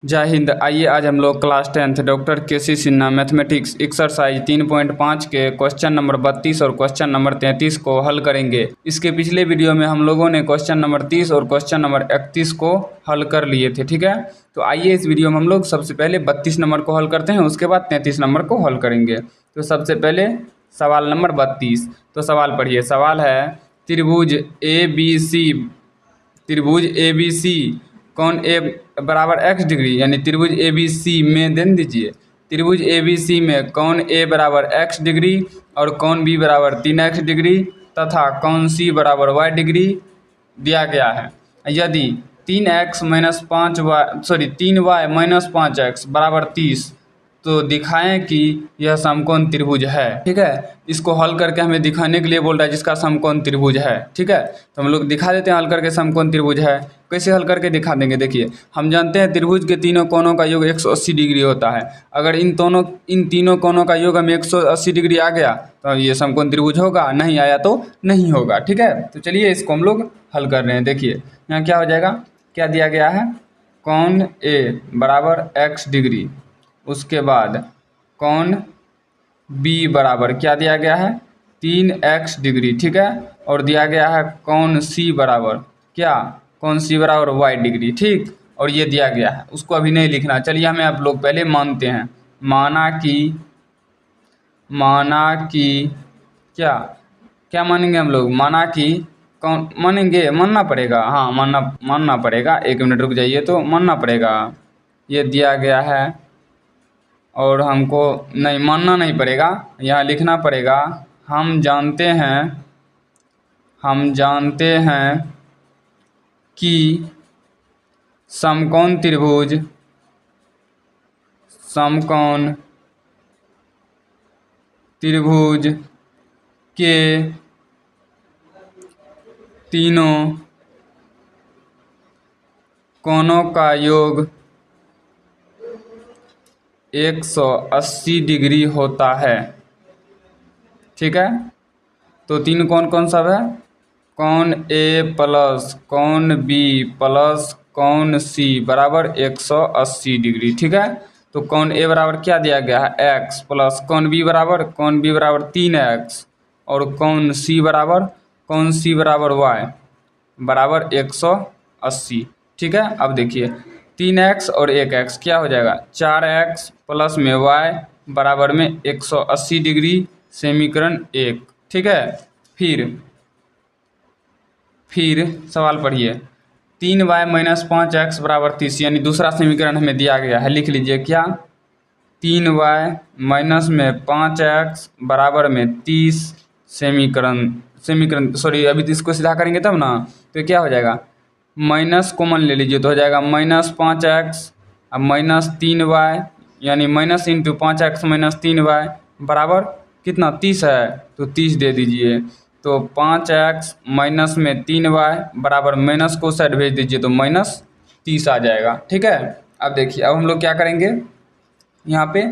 जय हिंद। आइए आज हम लोग क्लास 10th डॉक्टर केसी सिन्हा मैथमेटिक्स एक्सरसाइज 3.5 के क्वेश्चन नंबर 32 और क्वेश्चन नंबर 33 को हल करेंगे। इसके पिछले वीडियो में हम लोगों ने क्वेश्चन नंबर 30 और क्वेश्चन नंबर 31 को हल कर लिए थे, ठीक है। तो आइए इस वीडियो में हम लोग सबसे पहले 32 नंबर को हल करते हैं, उसके बाद 33 नंबर को हल करेंगे। तो सबसे पहले सवाल नंबर 32। तो सवाल पढ़िए। सवाल है त्रिभुज ए बी सी कौन ए बराबर x डिग्री, यानी त्रिभुज ए बी सी में देन दीजिए। त्रिभुज ए बी सी में कौन ए बराबर x डिग्री और कौन बी बराबर 3x डिग्री तथा कौन सी बराबर y डिग्री दिया गया है। यदि 3y माइनस 5x बराबर 30 तो दिखाएं कि यह समकोण त्रिभुज है, ठीक है। इसको हल करके हमें दिखाने के लिए बोल रहा है जिसका समकोण त्रिभुज है, ठीक है। तो हम लोग दिखा देते हैं हल करके समकोण त्रिभुज है। कैसे हल करके दिखा देंगे, देखिए। हम जानते हैं त्रिभुज के तीनों कोणों का योग 180 डिग्री होता है। अगर इन तीनों कोणों का योग हमें 180 डिग्री आ गया तो ये समकोण त्रिभुज होगा, नहीं आया तो नहीं होगा, ठीक है। तो चलिए इसको हम लोग हल कर रहे हैं। देखिए यहाँ क्या हो जाएगा, क्या दिया गया है, कौन ए बराबर x डिग्री, उसके बाद कौन बी बराबर क्या दिया गया है 3x डिग्री, ठीक है। और दिया गया है कौन सी बराबर क्या, कौन सी बराबर y डिग्री, ठीक। और ये दिया गया है, उसको अभी नहीं लिखना। चलिए हमें आप लोग पहले मानते हैं। माना कि क्या क्या मानेंगे हम लोग, माना कि कौन मानेंगे, मानना पड़ेगा, हाँ मानना पड़ेगा। एक मिनट रुक जाइए, तो मानना पड़ेगा। ये दिया गया है और हमको नहीं मानना नहीं पड़ेगा, यहाँ लिखना पड़ेगा। हम जानते हैं कि समकोण त्रिभुज के तीनों कोणों का योग 180 डिग्री होता है, ठीक है। तो तीन कौन सा है, कौन ए प्लस कौन बी प्लस कौन सी बराबर 180 डिग्री, ठीक है। तो कौन ए बराबर क्या दिया गया है x प्लस कौन बी बराबर 3x और कौन सी बराबर y बराबर 180, ठीक है। अब देखिए 3x और 1x क्या हो जाएगा 4x प्लस में y बराबर में 180 डिग्री, समीकरण 1, ठीक है। फिर सवाल पढ़िए। 3y माइनस 5x बराबर 30, यानी दूसरा समीकरण हमें दिया गया है, लिख लीजिए क्या 3y माइनस में 5x बराबर में 30 समीकरण सॉरी अभी तो इसको सीधा करेंगे तब ना, तो क्या हो जाएगा, माइनस कॉमन ले लीजिए तो हो जाएगा माइनस 5x अब माइनस 3y, यानी minus into 5x minus 3y बराबर कितना 30 है, तो 30 दे दीजिए। तो 5x माइनस में 3y बराबर माइनस को साइड भेज दीजिए तो माइनस 30 आ जाएगा, ठीक है। अब देखिए अब हम लोग क्या करेंगे यहाँ पे,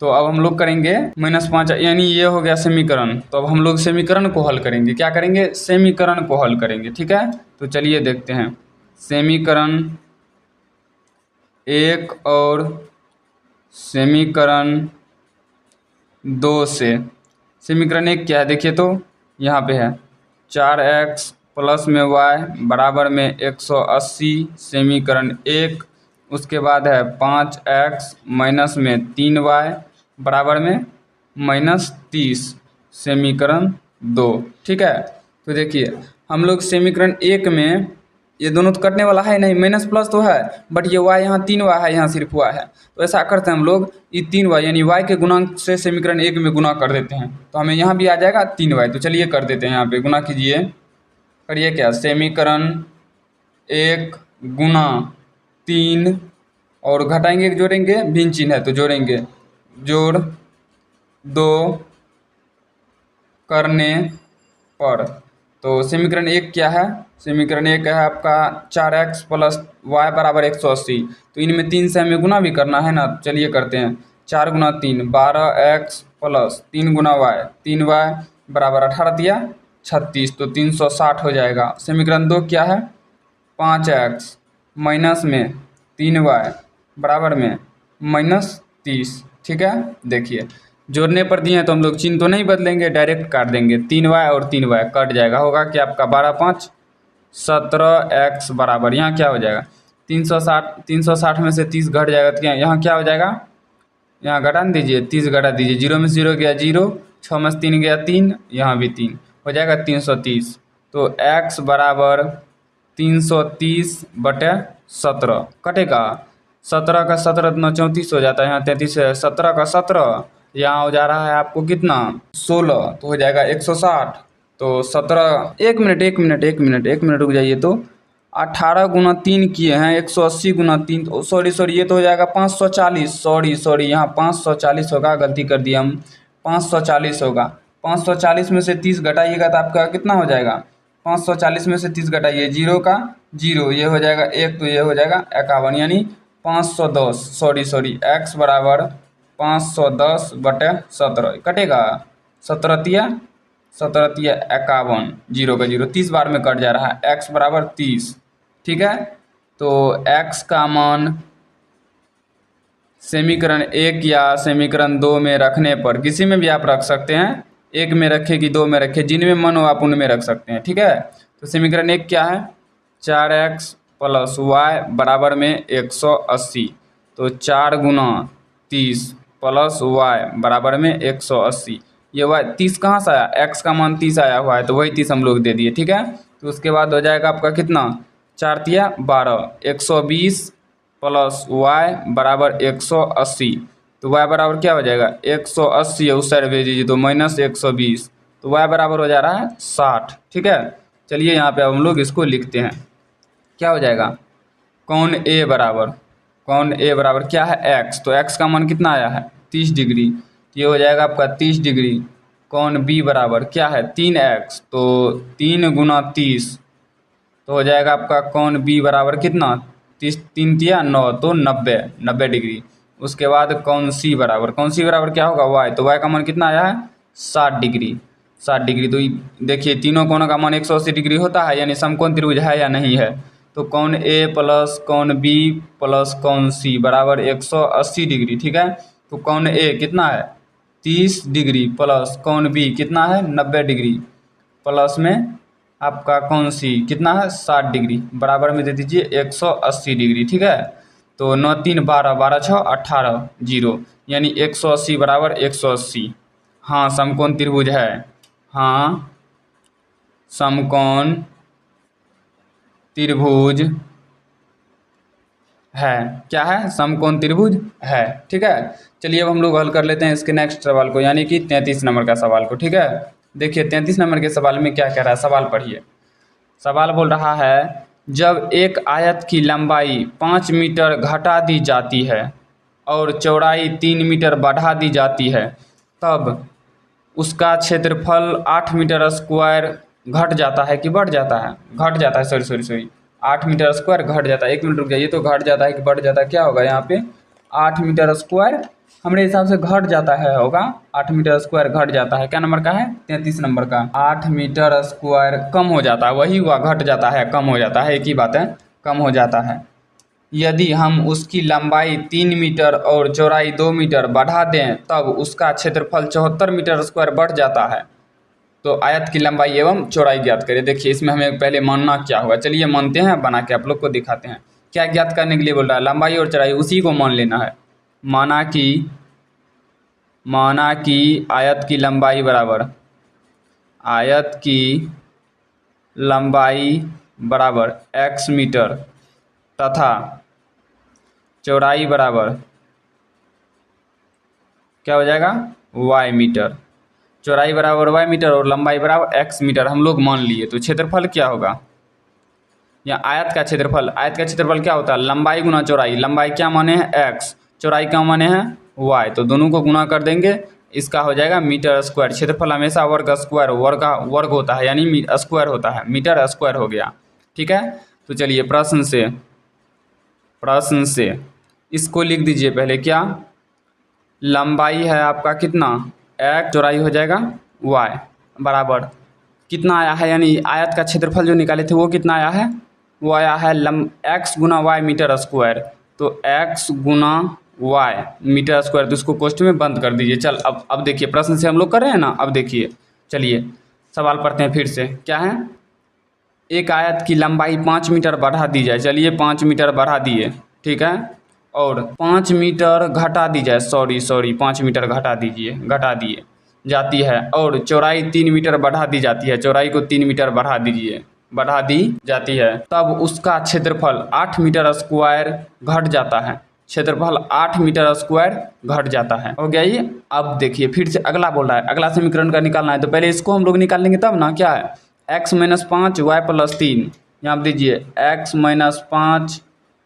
तो अब हम लोग करेंगे -5, यानी ये हो गया समीकरण। तो अब हम लोग समीकरण को हल करेंगे, क्या करेंगे, समीकरण को हल करेंगे, ठीक है। तो चलिए देखते हैं समीकरण 1 और समीकरण 2 से। समीकरण 1 क्या है, देखिए तो यहाँ पे है 4x प्लस में y बराबर में 180 समीकरण 1, उसके बाद है 5x माइनस में 3y बराबर में -30 समीकरण 2, ठीक है। तो देखिए हम लोग समीकरण 1 में ये दोनों तो कटने वाला है नहीं, माइनस प्लस तो है, बट ये y यहाँ 3y है, यहाँ सिर्फ y है। तो ऐसा करते हैं हम लोग ये 3y यानी y के गुणांक से समीकरण 1 में गुना कर देते हैं, तो हमें यहाँ भी आ जाएगा 3y। तो चलिए कर देते हैं, यहाँ पे गुना कीजिए, करिए क्या, समीकरण 1 गुना 3 और घटाएंगे जोड़ेंगे भिन्न चिन्ह है तो जोड़ेंगे, जोड़ 2 करने पर। तो समीकरण 1 क्या है, समीकरण 1 है आपका 4x प्लस y बराबर 180। तो इनमें 3 से हमें गुना भी करना है ना, चलिए करते हैं। 4 गुना 3 12x प्लस 3 गुना y 3y बराबर 18 दिया 36, तो 360 हो जाएगा। समीकरण 2 क्या है, 5x माइनस में 3y बराबर में -30। ठीक है, देखिए जोड़ने पर दिए हैं तो हम लोग चिन्ह तो नहीं बदलेंगे, डायरेक्ट काट देंगे। 3y और 3y कट जाएगा, होगा कि आपका 12 5 17x बराबर, यहाँ क्या हो जाएगा 360 में से 30 घट जाएगा तो क्या यहाँ क्या हो जाएगा, यहाँ घटा न दीजिए, 30 घटा दीजिए, 0 में से 0 गया 0, 6 में से 3 गया 3, यहाँ भी 3 हो जाएगा 330। तो x बराबर 330/17 कटेगा। 17 का 17 इतना 34 हो जाता है, यहाँ 33 है, 17 का 17 यहाँ हो जा रहा है आपको कितना 16, तो हो जाएगा 160। तो 17 1 मिनट रुक जाइए। तो 18 गुना 3 किए हैं, 180 गुना 3, सॉरी ये तो हो जाएगा 540, सॉरी यहाँ 540 होगा, गलती कर दिया हम, 540 होगा। 540 में से 30 घटाइएगा तो आपका कितना हो जाएगा, 540 में से 30 घटाइए, 0 का 0, ये हो जाएगा 1, तो ये हो जाएगा 51, यानी 510, सॉरी x बराबर 510/17 कटेगा। 17 तिया 51, 0 का 0, 30 बार में कट जा रहा है, x बराबर 30। ठीक है, तो x का मान समीकरण 1 या समीकरण 2 में रखने पर, किसी में भी आप रख सकते हैं, 1 में रखे कि 2 में रखे, जिनमें मन हो आप उनमें रख सकते हैं। ठीक है, तो समीकरण 1 क्या है, 4x + y बराबर में 180। तो 4 गुना 30 + y बराबर में 180। ये y 30 कहाँ से आया, x का मान 30 आया हुआ है, तो वही 30 हम लोग दे दिए। ठीक है, तो उसके बाद हो जाएगा आपका कितना, 4 तिया 12, 120 + y बराबर 180। तो y बराबर क्या हो जाएगा, 180 है, उस साइड भेज दीजिए, तो -120, तो y बराबर हो जा रहा है 60। ठीक है, चलिए यहाँ पे अब हम लोग इसको लिखते हैं, क्या हो जाएगा, कौन a बराबर क्या है, x, तो x का मान कितना आया है 30 डिग्री, ये हो जाएगा आपका 30 डिग्री। कौन b बराबर क्या है 3x, तो 3 गुना 30, तो हो जाएगा आपका कौन b बराबर कितना, 30 3 तिया 9, तो 90 डिग्री। उसके बाद कौन c बराबर क्या होगा y, तो y का मान कितना आया है 60 डिग्री। तो देखिए तीनों कोणों का मान 180 डिग्री होता है, यानी समकोण त्रिभुज है या नहीं है। तो कौन a प्लस कौन b प्लस कौन c बराबर 180 डिग्री। ठीक है, तो कौन a कितना है 30 डिग्री प्लस कौन b कितना है 90 डिग्री, प्लस में आपका कौन सी कितना है 60 डिग्री, बराबर में दे दीजिए 180 डिग्री। ठीक है, तो 9 3 12, 12 6 18, 0, यानी 180 बराबर 180। हाँ समकोण त्रिभुज है, हाँ समकोण त्रिभुज है, क्या है समकोण त्रिभुज है। ठीक है, चलिए अब हम लोग हल कर लेते हैं इसके नेक्स्ट सवाल को, यानी कि 33 नंबर का सवाल को। ठीक है, देखिए 33 नंबर के सवाल में क्या कह रहा है, सवाल पढ़िए। सवाल बोल रहा है, जब एक आयत की लंबाई 5 मीटर घटा दी जाती है और चौड़ाई 3 मीटर बढ़ा दी जाती है, तब उसका क्षेत्रफल 8 मीटर स्क्वायर घट जाता है कि बढ़ जाता है, घट जाता है, सॉरी 8 मीटर स्क्वायर घट जाता है। 1 मिनट रुक जाइए, तो घट जाता है कि बढ़ जाता है, क्या होगा यहाँ पे 8 मीटर स्क्वायर हमारे हिसाब से घट जाता है, होगा 8 मीटर स्क्वायर घट जाता है। क्या नंबर का है 33 नंबर का, 8 मीटर स्क्वायर कम हो जाता है, वही हुआ घट जाता है कम हो जाता है, एक ही बात है, कम हो जाता है। यदि हम उसकी लंबाई 3 मीटर और चौड़ाई 2 मीटर बढ़ा दें तब उसका क्षेत्रफल 74 मीटर स्क्वायर बढ़ जाता है। तो आयत की लंबाई एवं चौड़ाई ज्ञात करें। देखिए इसमें हमें पहले मानना क्या होगा, चलिए मानते हैं, बना के आप लोग को दिखाते हैं। क्या ज्ञात करने के लिए बोल रहा है, लंबाई और चौड़ाई उसी को मान लेना है। माना कि आयत की लंबाई बराबर x मीटर तथा चौड़ाई बराबर क्या हो जाएगा y मीटर, चौड़ाई बराबर y मीटर और लंबाई बराबर x मीटर हम लोग मान लिए। तो क्षेत्रफल क्या होगा, या आयत का क्षेत्रफल क्या होता है, लंबाई गुना चौड़ाई, लंबाई क्या माने हैं x, चौड़ाई क्या माने हैं y, तो दोनों को गुना कर देंगे, इसका हो जाएगा मीटर स्क्वायर। क्षेत्रफल हमेशा वर्ग होता है, यानी स्क्वायर होता है, मीटर स्क्वायर हो गया। ठीक है, तो चलिए प्रश्न से इसको लिख दीजिए पहले, क्या लंबाई है आपका कितना x, चौड़ाई हो जाएगा y बराबर कितना आया है, यानी आयत का क्षेत्रफल जो निकाले थे वो कितना आया है, वो आया है x गुना y मीटर स्क्वायर। तो x गुना y मीटर स्क्वायर, तो इसको क्वेश्चन में बंद कर दीजिए। चल अब देखिए प्रश्न से हम लोग कर रहे हैं ना। अब देखिए चलिए सवाल पढ़ते हैं फिर से। क्या है, एक आयत की लंबाई 5 मीटर बढ़ा दी जाए। चलिए 5 मीटर बढ़ा दिए, ठीक है, और 5 मीटर घटा दी जाए, सॉरी 5 मीटर घटा दिए जाती है, और चौड़ाई 3 मीटर बढ़ा दी जाती है। चौड़ाई को 3 मीटर बढ़ा दी जाती है, तब उसका क्षेत्रफल 8 मीटर स्क्वायर घट जाता है। क्षेत्रफल 8 मीटर स्क्वायर घट जाता है। हो गया ये। अब देखिए फिर से अगला बोल रहा है, अगला समीकरण का निकालना है, तो पहले इसको हम लोग निकाल लेंगे तब ना। क्या है, x - 5 y + 3, यहाँ पर दीजिए x - 5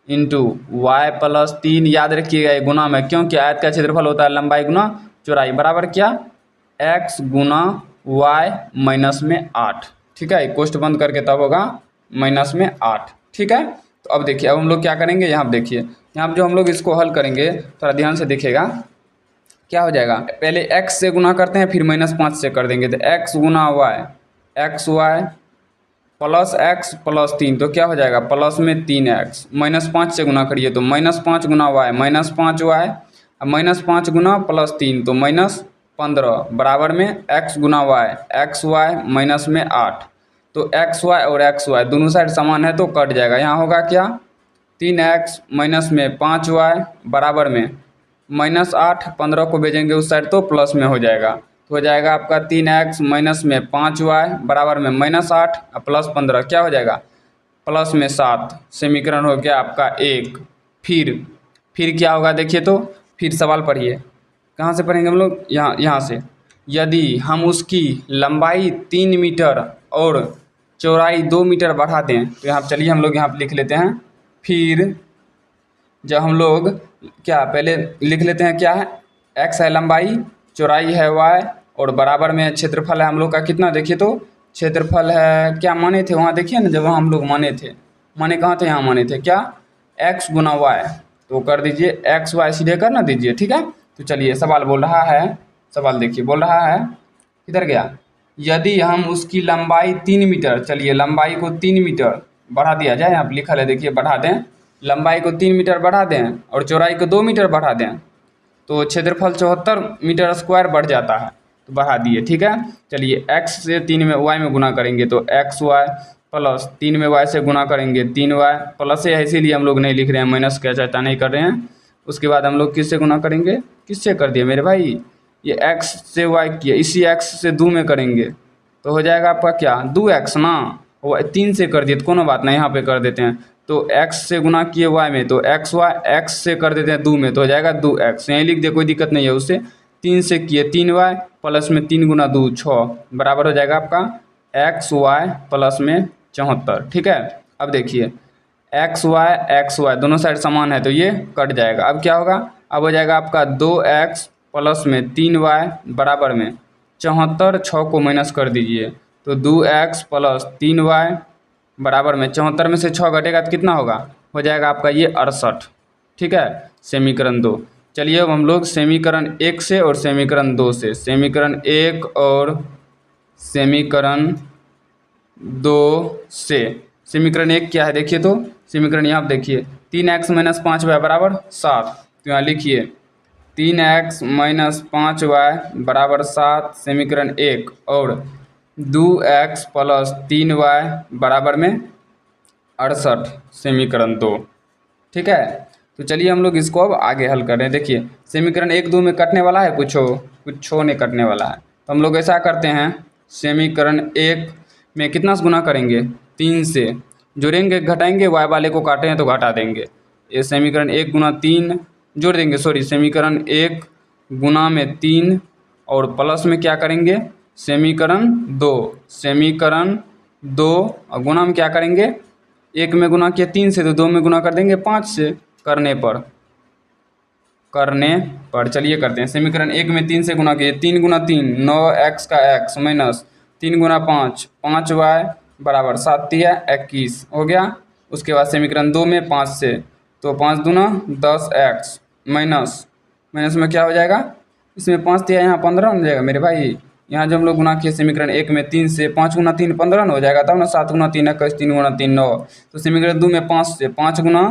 इंटू वाई प्लस 3, याद रखिएगा ये गुना में, क्योंकि आयत का क्षेत्रफल होता है लंबाई गुना चौड़ाई, बराबर क्या, x गुना y माइनस में 8, ठीक है। कोष्ठ बंद करके तब होगा माइनस में 8, ठीक है। तो अब देखिए अब हम लोग क्या करेंगे, यहाँ पर देखिए, यहाँ पर जो हम लोग इसको हल करेंगे थोड़ा ध्यान से देखिएगा क्या हो जाएगा। पहले x से गुना करते हैं, फिर -5 से कर देंगे, तो x गुना y, X Y plus x plus 3, तो क्या हो जाएगा प्लस में 3x, -5 से गुना करिए तो -5 गुना y, -5y, -5 गुना प्लस 3 तो -15, बराबर में x गुना y, एक्स वाई माइनस में 8, तो एक्स वाई और एक्स वाई दोनों साइड समान है तो कट जाएगा। यहाँ होगा क्या, 3x माइनस में 5y बराबर में -8, 15 को भेजेंगे उस साइड तो प्लस में हो जाएगा, तो हो जाएगा आपका 3x माइनस में 5y बराबर में -8 और प्लस 15 क्या हो जाएगा प्लस में 7। समीकरण हो गया आपका 1। फिर क्या होगा देखिए, तो फिर सवाल पढ़िए, कहाँ से पढ़ेंगे हम लोग, यहाँ से। यदि हम उसकी लंबाई 3 मीटर और चौड़ाई 2 मीटर बढ़ा दें, तो यहाँ चलिए हम लोग यहाँ पर लिख लेते हैं। फिर जब हम लोग क्या पहले लिख लेते हैं, क्या है, x है लंबाई, चौड़ाई है y, और बराबर में क्षेत्रफल है हम लोग का कितना, देखिए तो क्षेत्रफल है, क्या माने थे वहाँ देखिए ना, जब हम लोग माने कहाँ थे, यहाँ माने थे क्या, x गुना y, तो कर दीजिए x y सीधे कर ना दीजिए, ठीक है। तो चलिए सवाल बोल रहा है, सवाल देखिए बोल रहा है, किधर गया, यदि हम उसकी लंबाई 3 मीटर, चलिए लंबाई को 3 मीटर बढ़ा दिया जाए, यहाँ पर लिखा है देखिए, बढ़ा दें, लंबाई को 3 मीटर बढ़ा दें और चौड़ाई को 2 मीटर बढ़ा दें, तो क्षेत्रफल 74 मीटर स्क्वायर बढ़ जाता है, तो बढ़ा दिए, ठीक है। चलिए x से 3 में y में गुना करेंगे तो एक्स वाई प्लस 3 में y से गुना करेंगे 3y, प्लस है इसीलिए हम लोग नहीं लिख रहे हैं, माइनस क्या चाहता नहीं कर रहे हैं। उसके बाद हम लोग किससे गुना करेंगे, किससे कर दिए मेरे भाई, ये x से y किया, इसी x से 2 में करेंगे तो हो जाएगा आपका क्या 2x ना, वो 3 से कर दिए तो कोनो बात नहीं, यहाँ पे कर देते हैं, तो x से गुना किए y में तो एक्स वाई, x से कर देते हैं 2 में तो हो जाएगा 2x, यहीं लिख दे कोई दिक्कत नहीं है। उससे 3 से किए 3y प्लस में 3 गुना 2 6, बराबर हो जाएगा आपका एक्स वाई प्लस में 74, ठीक है। अब देखिए एक्स वाई दोनों साइड समान है तो ये कट जाएगा। अब क्या होगा, अब हो जाएगा आपका 2x प्लस में 3y बराबर में 74, 6 को माइनस कर दीजिए तो 2x प्लस 3y बराबर में 74 में से 6 घटेगा तो कितना होगा, हो जाएगा आपका ये 68, ठीक है। समीकरण 2। चलिए अब हम लोग समीकरण 1 से और समीकरण 2 से, समीकरण 1 और समीकरण 2 से। समीकरण 1 क्या है देखिए, तो समीकरण यहाँ पर देखिए 3x माइनस 5y बराबर 7, तो यहाँ लिखिए 3x माइनस 5y बराबर 7 समीकरण 1, और 2x प्लस 3y बराबर में 68 समीकरण 2, ठीक है। तो चलिए हम लोग इसको अब आगे हल कर रहे हैं। देखिए समीकरण 1 2 में कटने वाला है, कुछ नहीं कटने वाला है, तो हम लोग ऐसा करते हैं, समीकरण 1 में कितना से गुना करेंगे 3 से, जोड़ेंगे घटाएंगे, y वाले को काटे हैं तो घटा देंगे, ये समीकरण 1 गुना 3 जोड़ देंगे, समीकरण 1 गुना में 3 और प्लस में क्या करेंगे समीकरण 2 और गुना में क्या करेंगे, 1 में गुना किया 3 से तो 2 में गुना कर देंगे 5 से, करने पर चलिए करते हैं। समीकरण 1 में 3 से गुना किए, 3 गुना 3 9x का x माइनस 3 गुना 5 5y बराबर 7 तिया 21 हो गया। उसके बाद समीकरण 2 में 5 से, तो 5 दूना 10x माइनस में क्या हो जाएगा, इसमें 5 तिया यहाँ 15 हो जाएगा मेरे भाई। यहाँ जब हम लोग गुना किए समीकरण 1 में 3 से, 5 गुना 3 15 हो जाएगा, तब ना 7 गुना 3 21, 3 गुना 3 9, तो समीकरण 2 में 5 से 5 गुना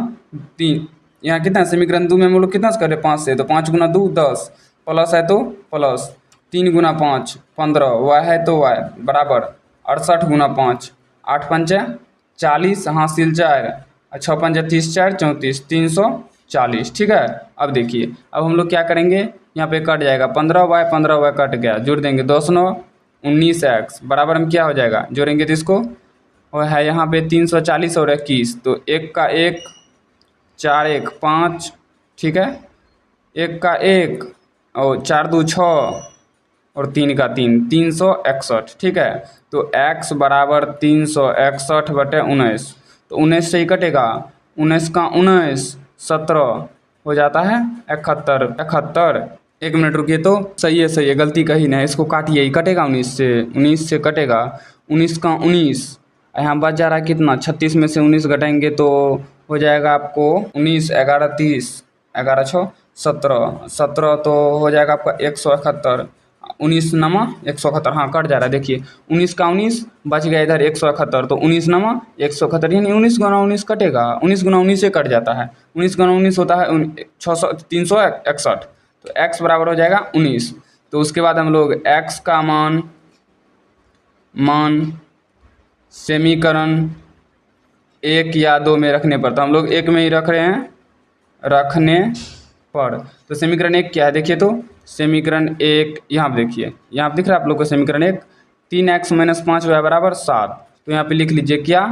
3 यहाँ कितना समीकरण 2 में हम लोग कितना से कर रहे हैं 5 से, तो 5 गुना 2 10, प्लस है तो प्लस 3 गुना 5 15, वाई है तो वाई बराबर 68 गुना 5 8 पंचे 40, हासिल 4 और 6 पंचे 30 4 34 340। ठीक है, अब देखिए अब हम लोग क्या करेंगे, यहाँ पे कट जाएगा 15 वाई कट गया, जोड़ देंगे 2 9 19x बराबर में क्या हो जाएगा, जोड़ेंगे तो इसको और है यहाँ पे 340 और 21, तो 1 का 1 4 1 5, ठीक है, 1 का 1 और 4 2 6 और 3 का 3 361। ठीक है, तो x बराबर 361 बटे 19, तो 19 से ही कटेगा, 19 का 19 17 हो जाता है 71। 1 मिनट रुकिए, तो सही है गलती कहीं नहीं, इसको काटिए, ही कटेगा 19 से कटेगा 19 का 19, यहाँ बच जा रहा है कितना 36 में से 19 घटाएंगे तो हो जाएगा आपको 19 11 30 11 6 17 तो हो जाएगा आपका 171, 19 नमा 171, हाँ कट जा रहा है, देखिए 19 का 19 बच गया इधर 171, तो 19 नमा 171 यानी 19 गुना 19 कटेगा, 19 गुना 19 से कट जाता है, 19 गुना 19 होता है 361, तो x बराबर हो जाएगा 19। तो उसके बाद हम लोग x का मान समीकरण 1 या 2 में रखने पर, तो हम लोग 1 में ही रख रहे हैं, रखने पर तो समीकरण 1 क्या है, देखिए तो समीकरण 1 यहाँ पे देखिए, यहाँ पे दिख रहा है आप लोग को समीकरण 1 3x माइनस 5y बराबर 7, तो यहाँ पे लिख लीजिए क्या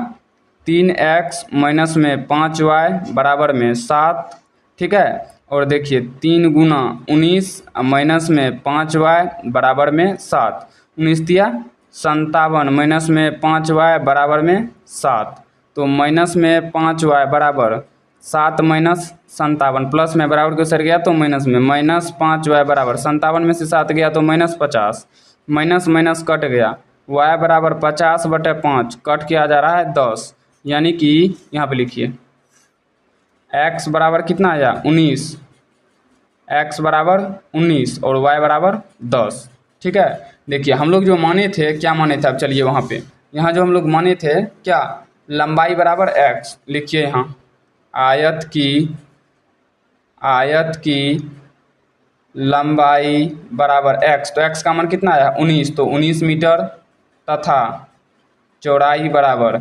3x माइनस में 5y बराबर में 7। ठीक है, और देखिए 3 गुना 19 माइनस में 5y बराबर में 7, 19 दिया 57 माइनस में 5y बराबर में 7, तो माइनस में 5y बराबर 7 माइनस 57, प्लस में बराबर के सर गया तो माइनस में, माइनस 5y बराबर 57 में से 7 गया तो माइनस 50, माइनस माइनस कट गया, y बराबर 50 बटे 5 कट के आ जा रहा है 10, यानी कि यहाँ पे लिखिए x बराबर कितना आया 19, x बराबर 19 और y बराबर 10। ठीक है, देखिए हम लोग जो माने थे, क्या माने थे, अब चलिए वहाँ पे, यहाँ जो हम लोग माने थे क्या, लंबाई बराबर x, लिखिए यहाँ आयत की लंबाई बराबर x, तो x का मान कितना आया 19, तो 19 मीटर तथा चौड़ाई बराबर,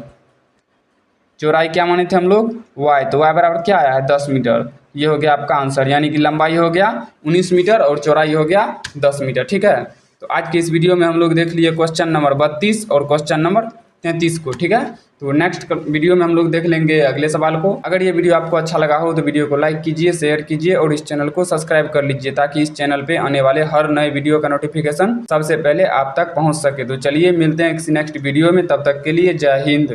चौड़ाई क्या माने थे हम लोग y, तो y बराबर क्या आया है 10 मीटर, ये हो गया आपका आंसर, यानी कि लंबाई हो गया 19 मीटर और चौड़ाई हो गया 10 मीटर। ठीक है, तो आज के इस वीडियो में हम लोग देख लिए क्वेश्चन नंबर 32 और क्वेश्चन नंबर 33 को। ठीक है, तो नेक्स्ट वीडियो में हम लोग देख लेंगे अगले सवाल को। अगर ये वीडियो आपको अच्छा लगा हो तो वीडियो को लाइक कीजिए, शेयर कीजिए और इस चैनल को सब्सक्राइब कर लीजिए, ताकि इस चैनल पे आने वाले हर नए वीडियो का नोटिफिकेशन सबसे पहले आप तक पहुंच सके। तो चलिए मिलते हैं किसी नेक्स्ट वीडियो में, तब तक के लिए जय हिंद।